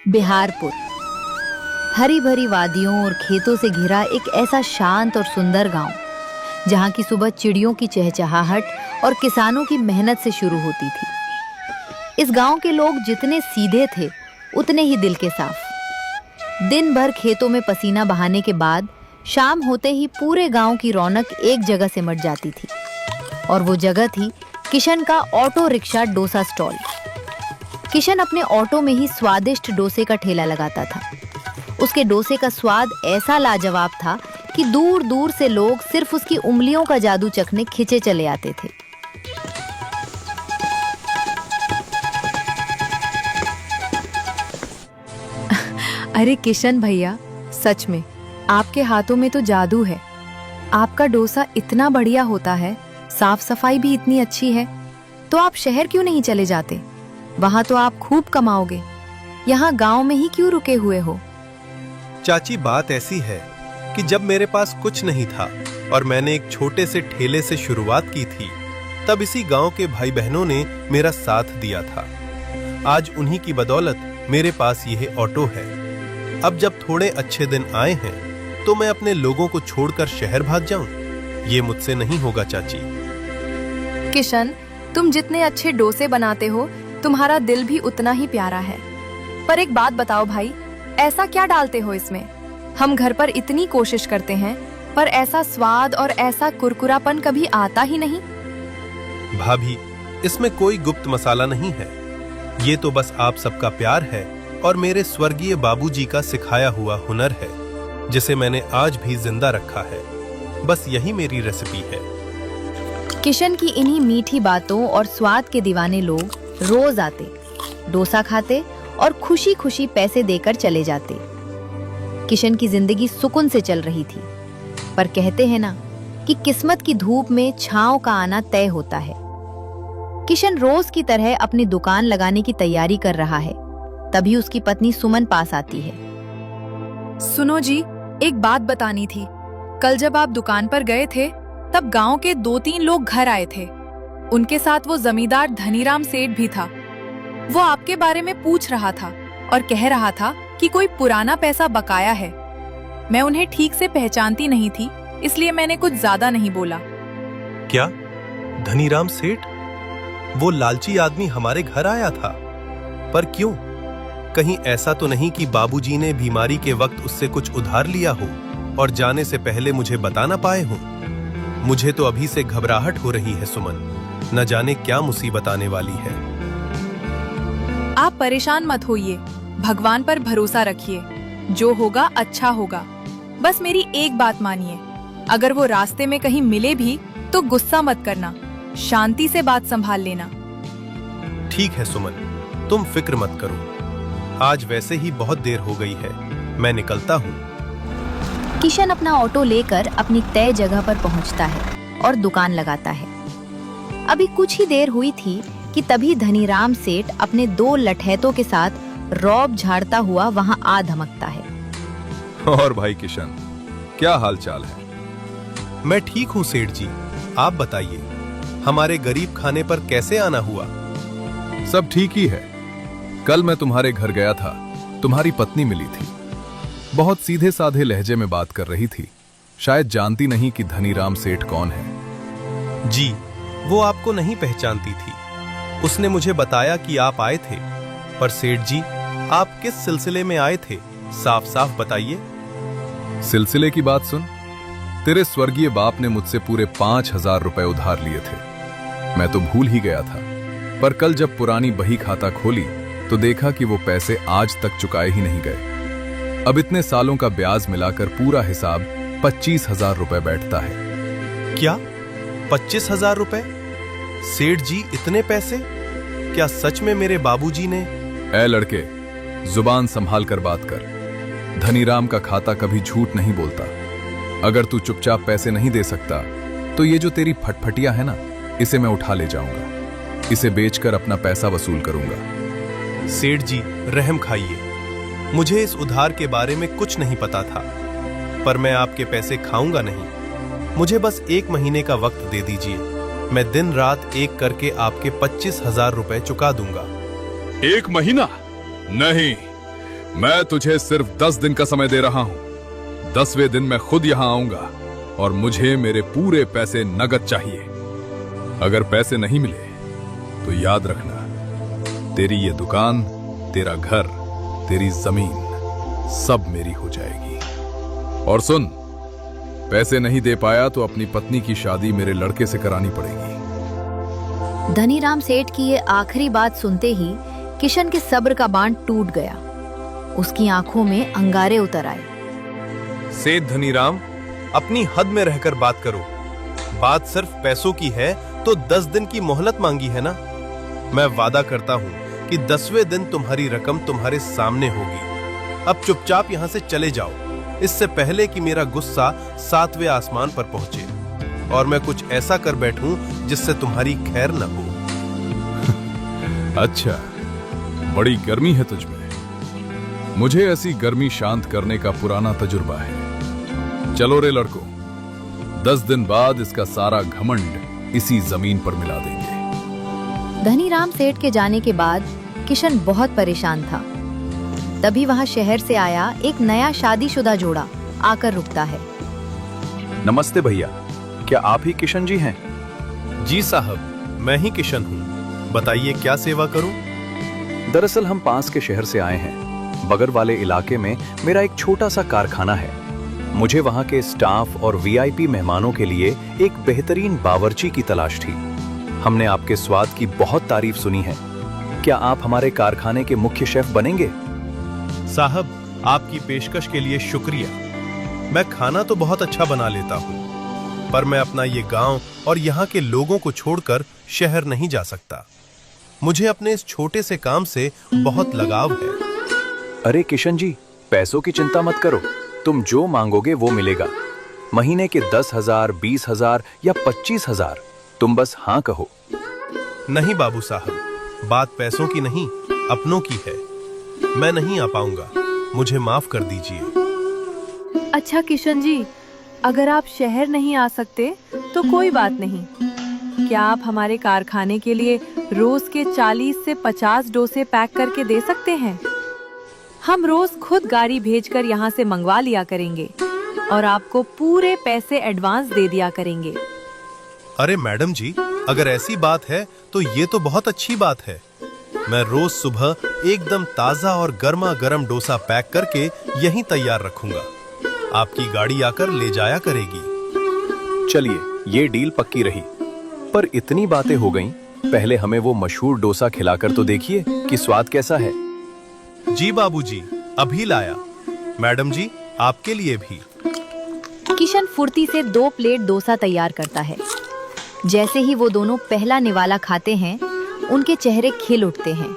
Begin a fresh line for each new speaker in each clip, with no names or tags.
बिहारपुर हरी भरी वादियों और खेतों से घिरा एक ऐसा शांत और सुंदर गांव, जहां की सुबह चिड़ियों की चहचहाहट और किसानों की मेहनत से शुरू होती थी। इस गांव के लोग जितने सीधे थे, उतने ही दिल के साफ। दिन भर खेतों में पसीना बहाने के बाद शाम होते ही पूरे गांव की रौनक एक जगह सिमट जाती थी, और वो जगह थी किशन का auto rickshaw dosa stall. Kishan अपने ऑटो में ही स्वादिष्ट डोसे का ठेला लगाता था। उसके डोसे का स्वाद ऐसा लाजवाब था कि दूर दूर से लोग सिर्फ उसकी उंगलियों का जादू चखने खिंचे चले आते थे।
अरे किशन भैया, सच में आपके हाथों में तो जादू है। आपका डोसा इतना बढ़िया होता है, साफ सफाई भी इतनी अच्छी है, तो आप शहर क्यों नहीं चले जाते? वहां तो आप खूब कमाओगे। यहाँ गांव में ही क्यों रुके हुए हो?
चाची, बात ऐसी है कि जब मेरे पास कुछ नहीं था और मैंने एक छोटे से ठेले से शुरुआत की थी, तब इसी गांव के भाई बहनों ने मेरा साथ दिया था। आज उन्हीं की बदौलत मेरे पास यह ऑटो है। अब जब थोड़े अच्छे दिन आए हैं, तो मैं अपने लोगों को छोड़कर शहर भाग जाऊं? ये मुझसे नहीं होगा चाची।
किशन, तुम जितने अच्छे डोसे बनाते हो, तुम्हारा दिल भी उतना ही प्यारा है। पर एक बात बताओ भाई, ऐसा क्या डालते हो इसमें? हम घर पर इतनी कोशिश करते हैं, पर ऐसा स्वाद और ऐसा कुरकुरापन कभी आता ही नहीं।
भाभी, इसमें कोई गुप्त मसाला नहीं है। ये तो बस आप सबका प्यार है और मेरे स्वर्गीय बाबूजी का सिखाया हुआ हुनर है, जिसे मैंने आज भी जिंदा रखा है। बस यही मेरी रेसिपी है।
किशन की इन्हीं मीठी बातों और स्वाद के दीवाने लोग रोज आते, डोसा खाते और खुशी खुशी पैसे देकर चले जाते। किशन की जिंदगी सुकून से चल रही थी, पर कहते हैं ना कि किस्मत की धूप में छांव का आना तय होता है। किशन रोज की तरह अपनी दुकान लगाने की तैयारी कर रहा है, तभी उसकी पत्नी सुमन पास आती है।
सुनो जी, एक बात बतानी थी। कल जब आप दुकान पर गए थे, तब गांव के 2-3 लोग घर आए थे। उनके साथ वो जमींदार धनीराम सेठ भी था। वो आपके बारे में पूछ रहा था और कह रहा था कि कोई पुराना पैसा बकाया है। मैं उन्हें ठीक से पहचानती नहीं थी, इसलिए मैंने कुछ ज्यादा नहीं बोला।
क्या धनीराम सेठ? वो लालची आदमी हमारे घर आया था? पर क्यों? कहीं ऐसा तो नहीं कि बाबूजी ने बीमारी के वक्त उससे कुछ उधार लिया हो और जाने से पहले मुझे बता ना पाए हों? मुझे तो अभी से घबराहट हो रही है सुमन। न जाने क्या मुसीबत आने वाली है।
आप परेशान मत होइए, भगवान पर भरोसा रखिए। जो होगा अच्छा होगा। बस मेरी एक बात मानिए, अगर वो रास्ते में कहीं मिले भी तो गुस्सा मत करना, शांति से बात संभाल लेना।
ठीक है सुमन, तुम फिक्र मत करो। आज वैसे ही बहुत देर हो गई है, मैं निकलता हूँ।
किशन अपना ऑटो लेकर अपनी तय जगह पर पहुंचता है और दुकान लगाता है। अभी कुछ ही देर हुई थी कि तभी धनीराम सेठ अपने 2 लठैतों के साथ रौब झाड़ता हुआ वहां आ धमकता है।
और भाई किशन, क्या हाल चाल है?
मैं ठीक हूँ सेठ जी, आप बताइए, हमारे गरीब खाने पर कैसे आना हुआ?
सब ठीक ही है। कल मैं तुम्हारे घर गया था, तुम्हारी पत्नी मिली थी। बहुत सीधे साधे लहजे में बात कर रही थी। शायद जानती नहीं कि धनीराम सेठ कौन है।
जी, वो आपको नहीं पहचानती थी। उसने मुझे बताया कि आप आए थे। पर सेठ जी, आप किस सिलसिले में आए थे? साफ साफ बताइए।
सिलसिले की बात सुन। तेरे स्वर्गीय बाप ने मुझसे पूरे 5,000 रुपए उधार लिए थे। मैं तो भूल ही गया था, पर कल जब पुरानी बही खाता खोली तो देखा कि वो पैसे आज तक चुकाए ही नहीं गए। अब इतने सालों का ब्याज मिलाकर पूरा हिसाब 25,000 रुपए बैठता है।
क्या 25,000 रुपए? सेठ जी, इतने पैसे? क्या सच में मेरे बाबूजी ने?
ए लड़के, जुबान संभाल कर बात कर। धनीराम का खाता कभी झूठ नहीं बोलता। अगर तू चुपचाप पैसे नहीं दे सकता, तो ये जो तेरी फटफटिया है ना, इसे मैं उठा ले जाऊंगा। इसे बेचकर अपना पैसा वसूल करूंगा।
सेठ जी, रहम खाइए। मुझे इस उधार के बारे में कुछ नहीं पता था, पर मैं आपके पैसे खाऊंगा नहीं। मुझे बस 1 महीने का वक्त दे दीजिए। मैं दिन रात एक करके आपके 25,000 रुपए चुका दूंगा।
1 महीना? नहीं, मैं तुझे सिर्फ 10 दिन का समय दे रहा हूं। 10वें दिन मैं खुद यहां आऊंगा और मुझे मेरे पूरे पैसे नगद चाहिए। अगर पैसे नहीं मिले तो याद रखना, तेरी ये दुकान, तेरा घर, तेरी जमीन सब मेरी हो जाएगी। और सुन, पैसे नहीं दे पाया तो अपनी पत्नी की शादी मेरे लड़के से करानी पड़ेगी।
धनीराम सेठ की ये आखिरी बात सुनते ही किशन के सब्र का बांध टूट गया। उसकी आंखों में अंगारे उतर आए।
सेठ धनीराम, अपनी हद में रहकर बात करो। बात सिर्फ पैसों की है तो 10 दिन की मोहलत मांगी है ना। मैं वादा करता हूँ कि 10वें दिन तुम्हारी रकम तुम्हारे सामने होगी। अब चुपचाप यहाँ से चले जाओ, इससे पहले कि मेरा गुस्सा 7वें आसमान पर पहुंचे और मैं कुछ ऐसा कर बैठूं जिससे तुम्हारी खैर न हो।
अच्छा, बड़ी गर्मी है तुझमें। मुझे ऐसी गर्मी शांत करने का पुराना तजुर्बा है। चलो रे लड़को, 10 दिन बाद इसका सारा घमंड इसी जमीन पर मिला देंगे।
धनीराम सेठ के जाने के बाद किशन बहुत परेशान था। तभी वहां शहर से आया एक नया शादीशुदा जोड़ा आकर रुकता है।
नमस्ते भैया, क्या आप ही किशन जी हैं?
जी साहब, मैं ही किशन हूँ। बताइए क्या सेवा करूँ?
दरअसल हम पास के शहर से आए हैं। बगल वाले इलाके में मेरा एक छोटा सा कारखाना है। मुझे वहाँ के स्टाफ और वीआईपी मेहमानों के लिए एक बेहतरीन बावर्ची की तलाश थी। हमने आपके स्वाद की बहुत तारीफ सुनी है। क्या आप हमारे कारखाने के मुख्य शेफ बनेंगे?
साहब, आपकी पेशकश के लिए शुक्रिया। मैं खाना तो बहुत अच्छा बना लेता हूँ, पर मैं अपना ये गांव और यहाँ के लोगों को छोड़कर शहर नहीं जा सकता। मुझे अपने इस छोटे से काम से बहुत लगाव है।
अरे किशन जी, पैसों की चिंता मत करो। तुम जो मांगोगे वो मिलेगा। महीने के 10,000, 20,000 या 25,000, तुम बस हाँ कहो।
नहीं बाबू साहब, बात पैसों की नहीं, अपनों की है। मैं नहीं आ पाऊंगा, मुझे माफ कर दीजिए।
अच्छा किशन जी, अगर आप शहर नहीं आ सकते तो कोई बात नहीं। क्या आप हमारे कारखाने के लिए रोज के 40 से 50 डोसे पैक करके दे सकते हैं? हम रोज खुद गाड़ी भेजकर यहाँ से मंगवा लिया करेंगे और आपको पूरे पैसे एडवांस दे दिया करेंगे।
अरे मैडम जी, अगर ऐसी बात है तो ये तो बहुत अच्छी बात है। मैं रोज सुबह एकदम ताजा और गर्मा गर्म डोसा पैक करके यहीं तैयार रखूंगा। आपकी गाड़ी आकर ले जाया करेगी।
चलिए, ये डील पक्की रही। पर इतनी बातें हो गईं, पहले हमें वो मशहूर डोसा खिलाकर तो देखिए कि स्वाद कैसा है।
जी बाबूजी, अभी लाया। मैडम जी, आपके लिए भी।
किशन फुर्ती से 2 प्लेट डोसा तैयार करता है। जैसे ही वो दोनों पहला निवाला खाते हैं, उनके चेहरे खिल उठते हैं।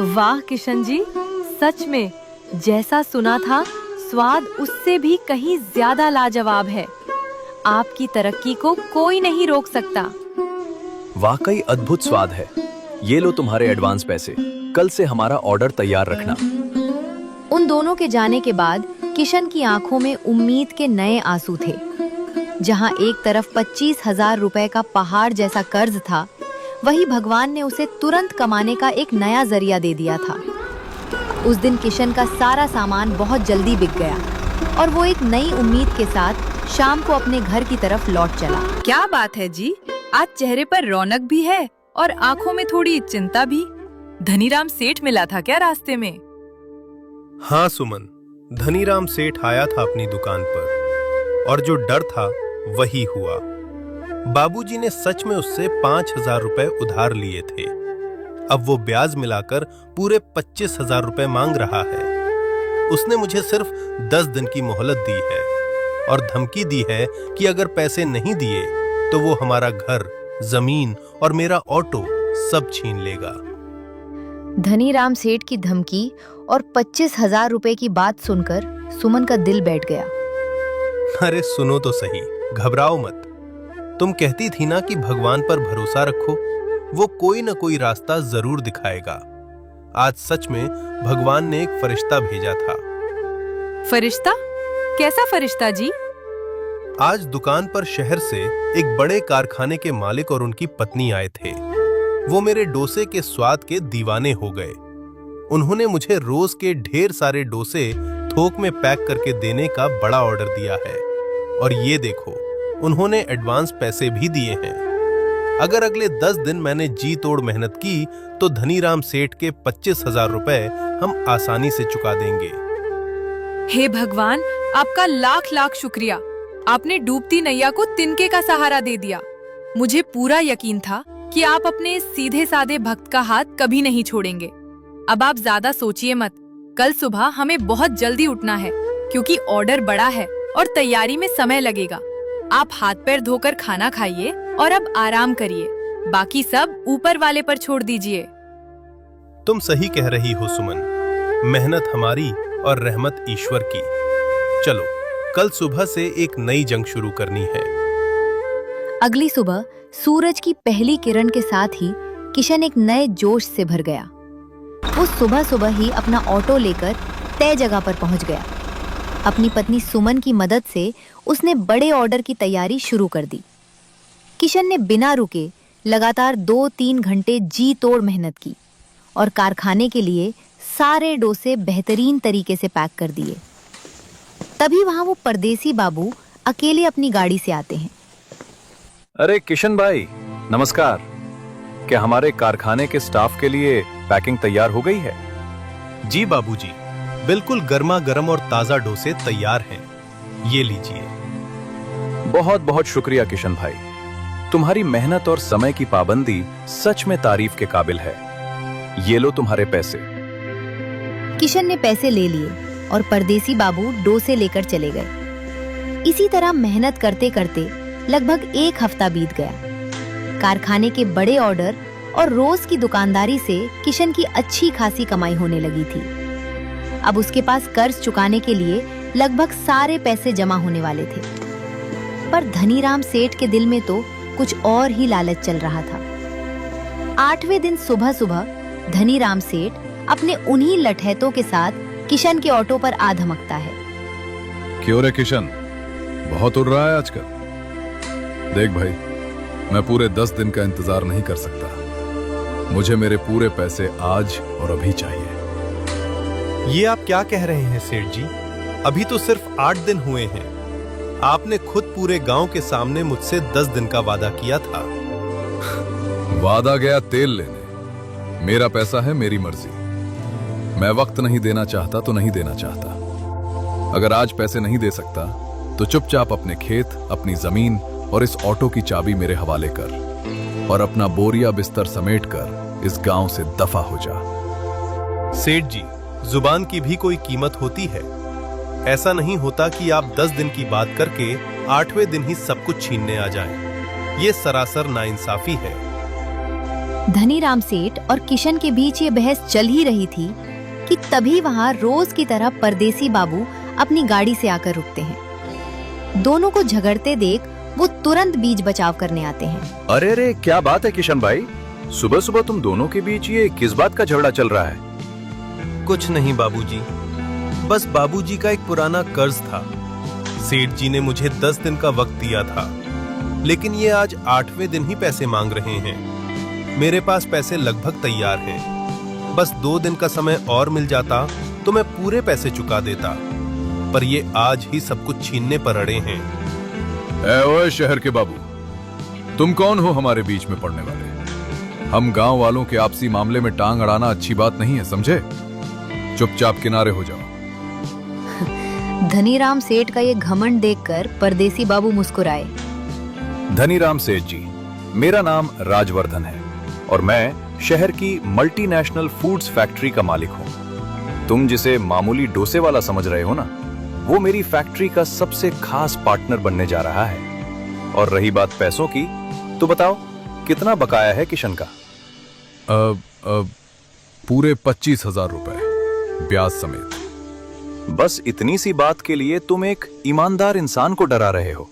वाह किशन जी, सच में जैसा सुना था, स्वाद उससे भी कहीं ज्यादा लाजवाब है। आपकी तरक्की को कोई नहीं रोक सकता।
वाकई अद्भुत स्वाद है। ये लो तुम्हारे एडवांस पैसे। कल से हमारा ऑर्डर तैयार रखना।
उन दोनों के जाने के बाद किशन की आंखों में उम्मीद के नए आंसू थे। जहां एक तरफ 25,000 रुपए का पहाड़ जैसा कर्ज था, वही भगवान ने उसे तुरंत कमाने का एक नया जरिया दे दिया था। उस दिन किशन का सारा सामान बहुत जल्दी बिक गया और वो एक नई उम्मीद के साथ शाम को अपने घर की तरफ लौट चला।
क्या बात है जी, आज चेहरे पर रौनक भी है और आंखों में थोड़ी चिंता भी। धनीराम सेठ मिला था क्या रास्ते में?
हाँ सुमन, धनीराम सेठ आया था अपनी दुकान पर और जो डर था वही हुआ। बाबूजी ने सच में उससे 5,000 रुपए उधार लिए थे। अब वो ब्याज मिलाकर पूरे 25,000 रुपए मांग रहा है। उसने मुझे सिर्फ 10 दिन की मोहलत दी है और धमकी दी है कि अगर पैसे नहीं दिए तो वो हमारा घर, जमीन और मेरा ऑटो सब छीन लेगा।
धनीराम सेठ की धमकी और 25,000 रुपए की बात सुनकर सुमन का दिल बैठ गया।
अरे सुनो तो सही, घबराओ मत। तुम कहती थी ना कि भगवान पर भरोसा रखो, वो कोई न कोई रास्ता जरूर दिखाएगा। आज सच में भगवान ने एक फरिश्ता भेजा था।
फरिश्ता? कैसा फरिश्ता जी?
आज दुकान पर शहर से एक बड़े कारखाने के मालिक और उनकी पत्नी आए थे। वो मेरे डोसे के स्वाद के दीवाने हो गए। उन्होंने मुझे रोज के ढेर सारे डोसे थोक में पैक करके देने का बड़ा ऑर्डर दिया है। और ये देखो, उन्होंने एडवांस पैसे भी दिए हैं। अगर अगले 10 दिन मैंने जी तोड़ मेहनत की तो धनीराम सेठ के 25,000 रुपए हम आसानी से चुका देंगे।
हे भगवान, आपका लाख लाख शुक्रिया। आपने डूबती नैया को तिनके का सहारा दे दिया। मुझे पूरा यकीन था कि आप अपने सीधे साधे भक्त का हाथ कभी नहीं छोड़ेंगे। अब आप ज्यादा सोचिए मत। कल सुबह हमें बहुत जल्दी उठना है क्योंकि ऑर्डर बड़ा है और तैयारी में समय लगेगा। आप हाथ पैर धोकर खाना खाइए और अब आराम करिए। बाकी सब ऊपर वाले पर छोड़ दीजिए।
तुम सही कह रही हो सुमन। मेहनत हमारी और रहमत ईश्वर की। चलो, कल सुबह से एक नई जंग शुरू करनी है।
अगली सुबह सूरज की पहली किरण के साथ ही किशन एक नए जोश से भर गया। वो सुबह सुबह ही अपना ऑटो लेकर तय जगह पर पहुंच गया। अपनी पत्नी सुमन की मदद से उसने बड़े ऑर्डर की तैयारी शुरू कर दी। किशन ने बिना रुके लगातार 2-3 घंटे जी तोड़ मेहनत की और कारखाने के लिए सारे डोसे बेहतरीन तरीके से पैक कर दिए। तभी वहां वो परदेसी बाबू अकेले अपनी गाड़ी से आते हैं।
अरे किशन भाई, नमस्कार। क्या हमारे कारखाने के स्टाफ के लिए पैकिंग तैयार हो गई है?
जी बाबूजी, बिल्कुल गर्मा गर्म और ताजा डोसे तैयार हैं। ये लीजिए।
बहुत बहुत शुक्रिया किशन भाई। तुम्हारी मेहनत और समय की पाबंदी सच में तारीफ के काबिल है। ये लो तुम्हारे पैसे।
किशन ने पैसे ले लिए और परदेसी बाबू डोसे लेकर चले गए। इसी तरह मेहनत करते करते लगभग 1 हफ्ता बीत गया। कारखाने के बड़े ऑर्डर और रोज की दुकानदारी से किशन की अच्छी खासी कमाई होने लगी थी। अब उसके पास कर्ज चुकाने के लिए लगभग सारे पैसे जमा होने वाले थे। पर धनीराम सेठ के दिल में तो कुछ और ही लालच चल रहा था। 8वें दिन सुबह सुबह धनीराम सेठ अपने उन्हीं लठैतों के साथ किशन के ऑटो पर आ धमकता है।
क्यों रे किशन, बहुत उड़ रहा है आजकल। देख भाई, मैं पूरे 10 दिन का इंतजार नहीं कर सकता। मुझे मेरे पूरे पैसे आज और अभी चाहिए।
ये आप क्या कह रहे हैं सेठ जी? अभी तो सिर्फ 8 दिन हुए हैं। आपने खुद पूरे गांव के सामने मुझसे 10 दिन का वादा किया था।
वादा गया तेल लेने। मेरा पैसा है, मेरी मर्जी। मैं वक्त नहीं देना चाहता तो नहीं देना चाहता। अगर आज पैसे नहीं दे सकता तो चुपचाप अपने खेत, अपनी जमीन और इस ऑटो की चाबी मेरे हवाले कर और अपना बोरिया बिस्तर समेटकर इस गांव से दफा हो जा।
सेठ जी, जुबान की भी कोई कीमत होती है। ऐसा नहीं होता कि आप 10 दिन की बात करके 8वें दिन ही सब कुछ छीनने आ जाएं। ये सरासर नाइंसाफी है।
धनीराम सेठ और किशन के बीच ये बहस चल ही रही थी कि तभी वहां रोज की तरह परदेसी बाबू अपनी गाड़ी से आकर रुकते हैं। दोनों को झगड़ते देख वो तुरंत बीच बचाव करने आते हैं।
अरे रे, क्या बात है किशन भाई? सुबह सुबह तुम दोनों के बीच ये किस बात का झगड़ा चल रहा है?
कुछ नहीं बाबूजी, बस बाबूजी का एक पुराना कर्ज था। सेठ जी ने मुझे 10 दिन का वक्त दिया था, लेकिन ये आज 8वें दिन ही पैसे मांग रहे हैं। मेरे पास पैसे लगभग तैयार हैं। बस 2 दिन का समय और मिल जाता तो मैं पूरे पैसे चुका देता, पर ये आज ही सब कुछ छीनने पर अड़े हैं।
ओए शहर के बाबू, तुम कौन हो हमारे बीच में पड़ने वाले? हम गांव वालों के आपसी मामले में टांग अड़ाना अच्छी बात नहीं है, समझे? चुपचाप किनारे हो जाओ।
धनीराम सेठ का ये घमंड देखकर परदेसी बाबू मुस्कुराए।
धनीराम सेठ जी, मेरा नाम राजवर्धन है और मैं शहर की मल्टीनेशनल फूड्स फैक्ट्री का मालिक हूँ। तुम जिसे मामूली डोसे वाला समझ रहे हो ना, वो मेरी फैक्ट्री का सबसे खास पार्टनर बनने जा रहा है। और रही बात पैसों की, तो बताओ कितना बकाया है किशन का?
पूरे 25,000 रुपए ब्याज समेत।
बस इतनी सी बात के लिए तुम एक ईमानदार इंसान को डरा रहे हो।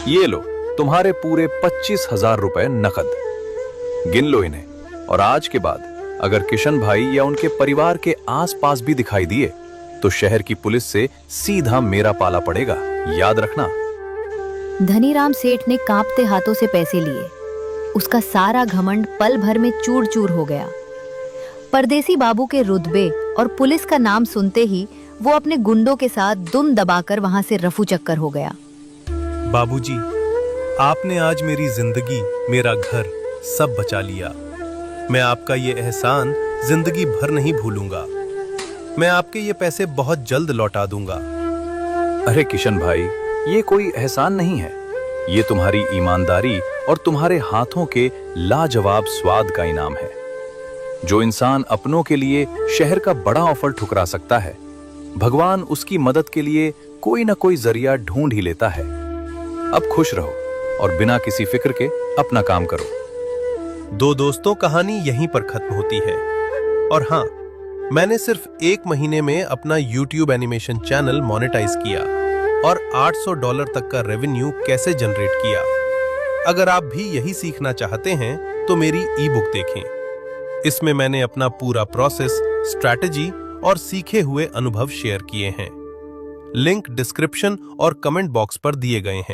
ये लो तुम्हारे पूरे 25,000 रुपए नकद। गिन लो इन्हें, और आज के बाद अगर किशन भाई या उनके परिवार के आसपास भी दिखाई दिए तो शहर की पुलिस से सीधा मेरा पाला पड़ेगा, याद रखना।
धनीराम सेठ ने कांपते हाथों से पैसे लिए। उसका सारा घमंड पल भर में चूर चूर हो गया। परदेसी बाबू के रुतबे और पुलिस का नाम सुनते ही वो अपने गुंडों के साथ दुम दबाकर वहां से रफू चक्कर हो गया।
बाबूजी, आपने आज मेरी जिंदगी, मेरा घर सब बचा लिया। मैं आपका ये एहसान जिंदगी भर नहीं भूलूंगा। मैं आपके ये पैसे बहुत जल्द लौटा दूंगा।
अरे किशन भाई, ये कोई एहसान नहीं है, ये तुम्हारी ईमानदारी और तुम्हारे हाथों के लाजवाब स्वाद का इनाम है। जो इंसान अपनों के लिए शहर का बड़ा ऑफर ठुकरा सकता है, भगवान उसकी मदद के लिए कोई ना कोई जरिया ढूंढ ही लेता है। अब खुश रहो और बिना किसी फिक्र के अपना काम करो।
दो दोस्तों कहानी यहीं पर खत्म होती है। और हाँ, मैंने सिर्फ 1 महीने में अपना YouTube एनिमेशन चैनल मोनेटाइज किया और $800 तक का रेवेन्यू कैसे जनरेट किया। अगर आप भी यही सीखना चाहते हैं तो मेरी ई बुक देखें। इसमें मैंने अपना पूरा प्रोसेस, स्ट्रैटेजी और सीखे हुए अनुभव शेयर किए हैं। लिंक डिस्क्रिप्शन और कमेंट बॉक्स पर दिए गए हैं।